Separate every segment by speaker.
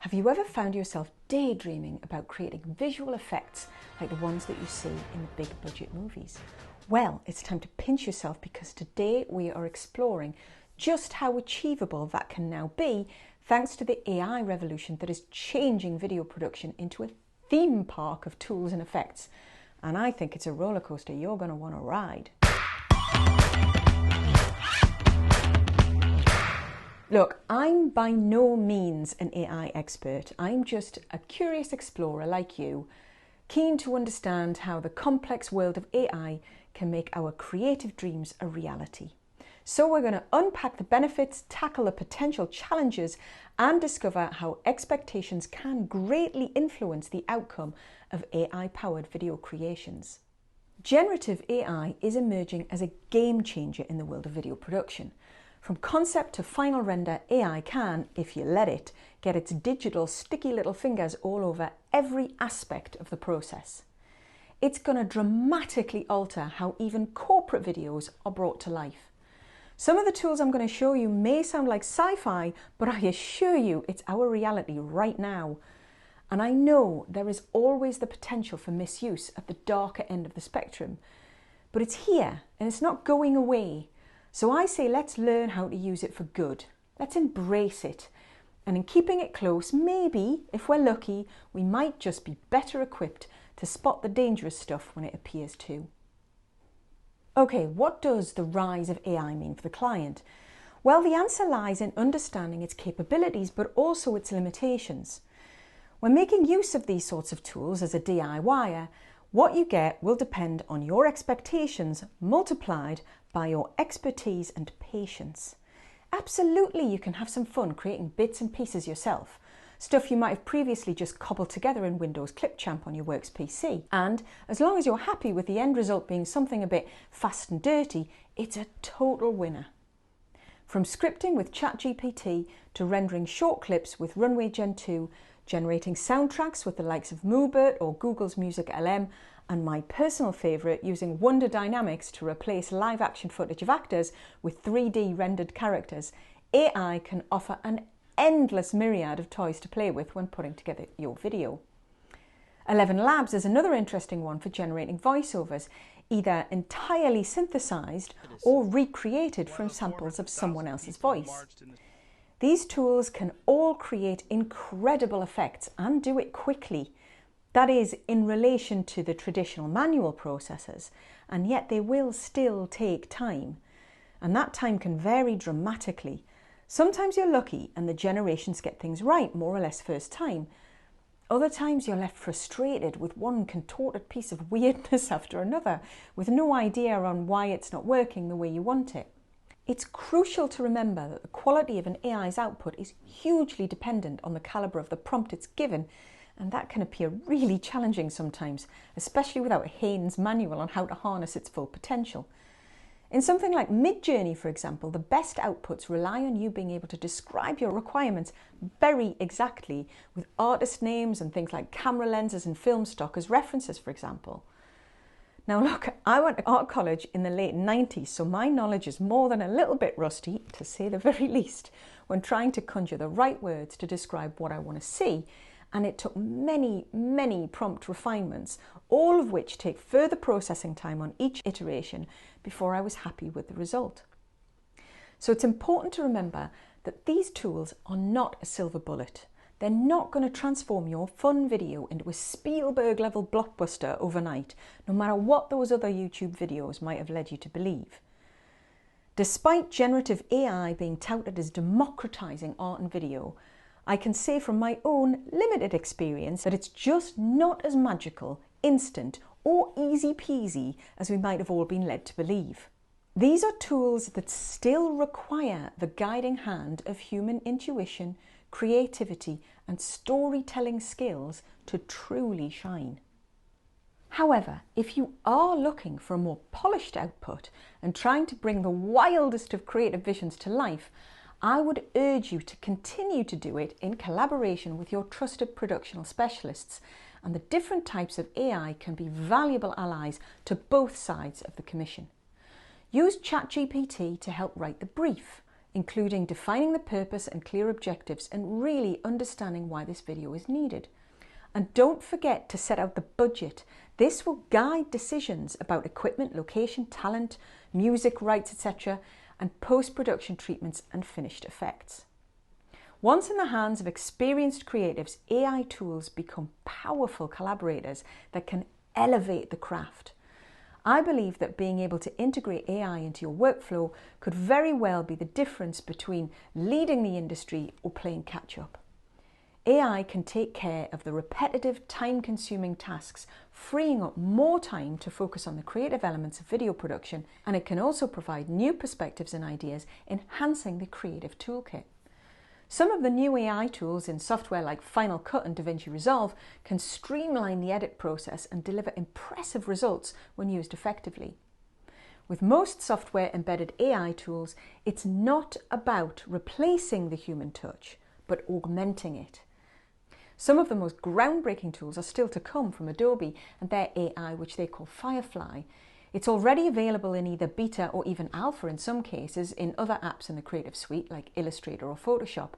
Speaker 1: Have you ever found yourself daydreaming about creating visual effects like the ones that you see in the big budget movies? Well, it's time to pinch yourself because today we are exploring just how achievable that can now be thanks to the AI revolution that is changing video production into a theme park of tools and effects. And I think it's a roller coaster you're going to want to ride. Look, I'm by no means an AI expert. I'm just a curious explorer like you, keen to understand how the complex world of AI can make our creative dreams a reality. So we're going to unpack the benefits, tackle the potential challenges, and discover how expectations can greatly influence the outcome of AI-powered video creations. Generative AI is emerging as a game changer in the world of video production. From concept to final render, AI can, if you let it, get its digital sticky little fingers all over every aspect of the process. It's going to dramatically alter how even corporate videos are brought to life. Some of the tools I'm going to show you may sound like sci-fi, but I assure you it's our reality right now. And I know there is always the potential for misuse at the darker end of the spectrum, but it's here and it's not going away. So I say let's learn how to use it for good. Let's embrace it. And in keeping it close, maybe, if we're lucky, we might just be better equipped to spot the dangerous stuff when it appears too. Okay, what does the rise of AI mean for the client? Well, the answer lies in understanding its capabilities, but also its limitations. When making use of these sorts of tools as a DIYer, what you get will depend on your expectations multiplied by your expertise and patience. Absolutely, you can have some fun creating bits and pieces yourself, stuff you might have previously just cobbled together in Windows Clipchamp on your work's PC. And as long as you're happy with the end result being something a bit fast and dirty, it's a total winner. From scripting with ChatGPT to rendering short clips with Runway Gen-2, generating soundtracks with the likes of Mubert or Google's Music LM, and my personal favourite, using WonderDynamics to replace live action footage of actors with 3D rendered characters, AI can offer an endless myriad of toys to play with when putting together your video. Elevenlabs is another interesting one for generating voiceovers, either entirely synthesised or recreated from samples of someone else's voice. These tools can all create incredible effects and do it quickly. That is, in relation to the traditional manual processes, and yet they will still take time. And that time can vary dramatically. Sometimes you're lucky and the generations get things right more or less first time. Other times you're left frustrated with one contorted piece of weirdness after another, with no idea on why it's not working the way you want it. It's crucial to remember that the quality of an AI's output is hugely dependent on the calibre of the prompt it's given, and that can appear really challenging sometimes, especially without a Haynes manual on how to harness its full potential. In something like MidJourney, for example, the best outputs rely on you being able to describe your requirements very exactly, with artist names and things like camera lenses and film stock as references, for example. Now look, I went to art college in the late 90s, so my knowledge is more than a little bit rusty, to say the very least, when trying to conjure the right words to describe what I want to see. And it took many, many prompt refinements, all of which take further processing time on each iteration before I was happy with the result. So it's important to remember that these tools are not a silver bullet. They're not going to transform your fun video into a Spielberg-level blockbuster overnight, no matter what those other YouTube videos might have led you to believe. Despite generative AI being touted as democratizing art and video, I can say from my own limited experience that it's just not as magical, instant, or easy peasy as we might have all been led to believe. These are tools that still require the guiding hand of human intuition, creativity, and storytelling skills to truly shine. However, if you are looking for a more polished output and trying to bring the wildest of creative visions to life, I would urge you to continue to do it in collaboration with your trusted productional specialists, and the different types of AI can be valuable allies to both sides of the commission. Use ChatGPT to help write the brief, including defining the purpose and clear objectives and really understanding why this video is needed. And don't forget to set out the budget. This will guide decisions about equipment, location, talent, music rights, etc., and post-production treatments and finished effects. Once in the hands of experienced creatives, AI tools become powerful collaborators that can elevate the craft. I believe that being able to integrate AI into your workflow could very well be the difference between leading the industry or playing catch-up. AI can take care of the repetitive, time-consuming tasks, freeing up more time to focus on the creative elements of video production, and it can also provide new perspectives and ideas, enhancing the creative toolkit. Some of the new AI tools in software like Final Cut and DaVinci Resolve can streamline the edit process and deliver impressive results when used effectively. With most software-embedded AI tools, it's not about replacing the human touch, but augmenting it. Some of the most groundbreaking tools are still to come from Adobe and their AI, which they call Firefly. It's already available in either beta or even alpha in some cases in other apps in the Creative Suite like Illustrator or Photoshop.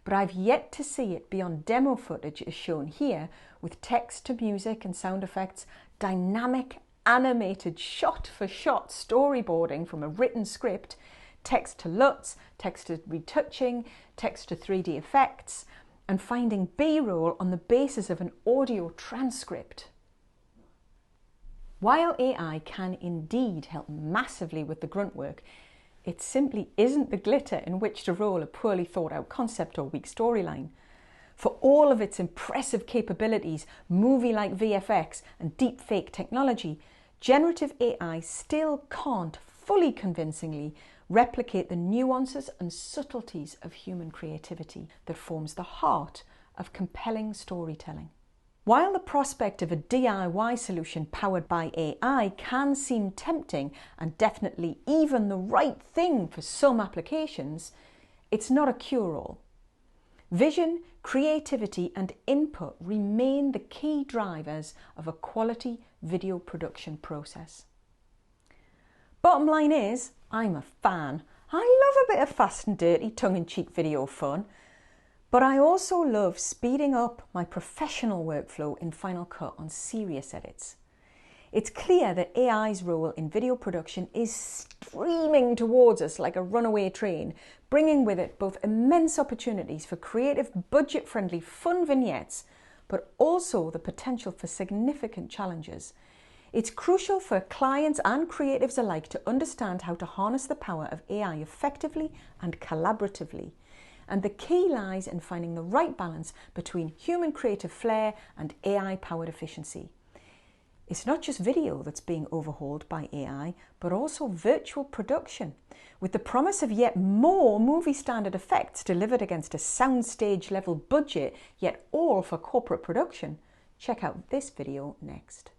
Speaker 1: But I've yet to see it beyond demo footage as shown here, with text to music and sound effects, dynamic animated shot-for-shot storyboarding from a written script, text to LUTs, text to retouching, text to 3D effects, and finding B-roll on the basis of an audio transcript. While AI can indeed help massively with the grunt work, it simply isn't the glitter in which to roll a poorly thought out concept or weak storyline. For all of its impressive capabilities, movie-like VFX and deepfake technology, generative AI still can't fully convincingly replicate the nuances and subtleties of human creativity that forms the heart of compelling storytelling. While the prospect of a DIY solution powered by AI can seem tempting and definitely even the right thing for some applications, it's not a cure-all. Vision, creativity and input remain the key drivers of a quality video production process. Bottom line is, I'm a fan. I love a bit of fast and dirty tongue-in-cheek video fun, but I also love speeding up my professional workflow in Final Cut on serious edits. It's clear that AI's role in video production is streaming towards us like a runaway train, bringing with it both immense opportunities for creative, budget-friendly, fun vignettes, but also the potential for significant challenges. It's crucial for clients and creatives alike to understand how to harness the power of AI effectively and collaboratively. And the key lies in finding the right balance between human creative flair and AI-powered efficiency. It's not just video that's being overhauled by AI, but also virtual production, with the promise of yet more movie standard effects delivered against a soundstage level budget, yet all for corporate production. Check out this video next.